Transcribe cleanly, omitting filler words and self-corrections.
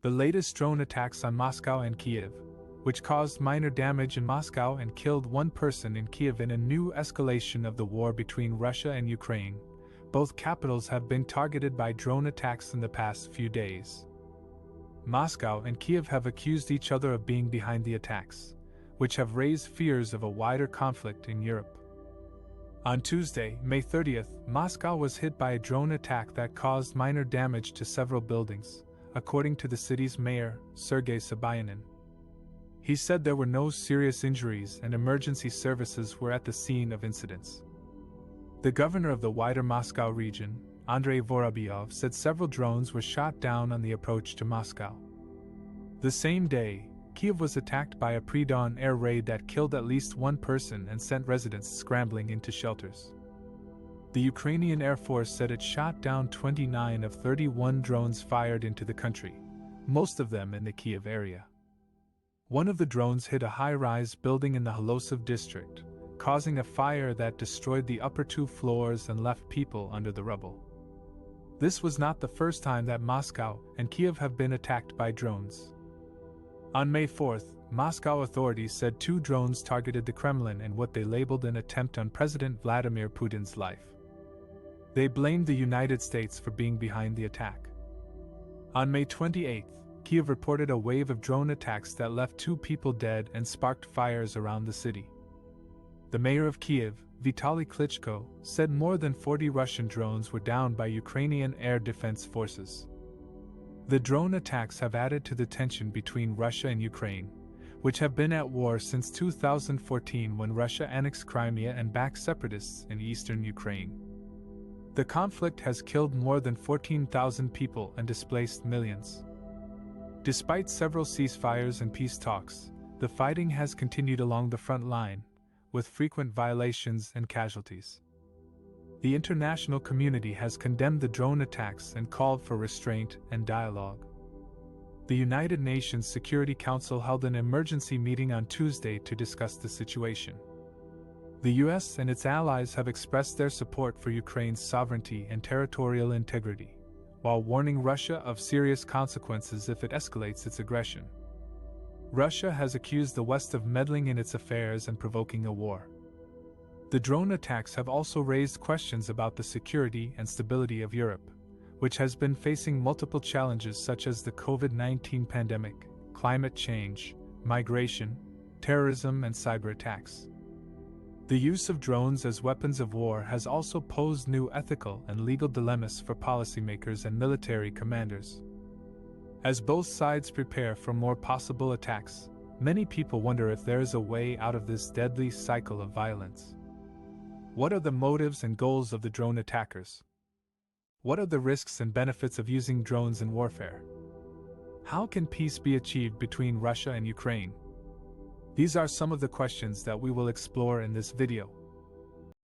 The latest drone attacks on Moscow and Kyiv, which caused minor damage in Moscow and killed one person in Kyiv in a new escalation of the war between Russia and Ukraine. Both capitals have been targeted by drone attacks in the past few days. Moscow and Kyiv have accused each other of being behind the attacks, which have raised fears of a wider conflict in Europe. On Tuesday, May 30th, Moscow was hit by a drone attack that caused minor damage to several buildings, according to the city's mayor, Sergei Sobyanin. He said there were no serious injuries and emergency services were at the scene of incidents. The governor of the wider Moscow region, Andrei Vorobyov, said several drones were shot down on the approach to Moscow. The same day, Kyiv was attacked by a pre-dawn air raid that killed at least one person and sent residents scrambling into shelters. The Ukrainian Air Force said it shot down 29 of 31 drones fired into the country, most of them in the Kyiv area. One of the drones hit a high-rise building in the Holosov district, causing a fire that destroyed the upper two floors and left people under the rubble. This was not the first time that Moscow and Kyiv have been attacked by drones. On May 4th, Moscow authorities said 2 drones targeted the Kremlin in what they labeled an attempt on President Vladimir Putin's life. They blamed the United States for being behind the attack. On May 28th, Kyiv reported a wave of drone attacks that left 2 people dead and sparked fires around the city. The mayor of Kyiv, Vitaly Klitschko, said more than 40 Russian drones were downed by Ukrainian air defense forces. The drone attacks have added to the tension between Russia and Ukraine, which have been at war since 2014 when Russia annexed Crimea and backed separatists in eastern Ukraine. The conflict has killed more than 14,000 people and displaced millions. Despite several ceasefires and peace talks, the fighting has continued along the front line, with frequent violations and casualties. The international community has condemned the drone attacks and called for restraint and dialogue. The United Nations Security Council held an emergency meeting on Tuesday to discuss the situation. The US and its allies have expressed their support for Ukraine's sovereignty and territorial integrity, while warning Russia of serious consequences if it escalates its aggression. Russia has accused the West of meddling in its affairs and provoking a war. The drone attacks have also raised questions about the security and stability of Europe, which has been facing multiple challenges such as the COVID-19 pandemic, climate change, migration, terrorism, and cyber attacks. The use of drones as weapons of war has also posed new ethical and legal dilemmas for policymakers and military commanders. As both sides prepare for more possible attacks, many people wonder if there is a way out of this deadly cycle of violence. What are the motives and goals of the drone attackers? What are the risks and benefits of using drones in warfare? How can peace be achieved between Russia and Ukraine? These are some of the questions that we will explore in this video.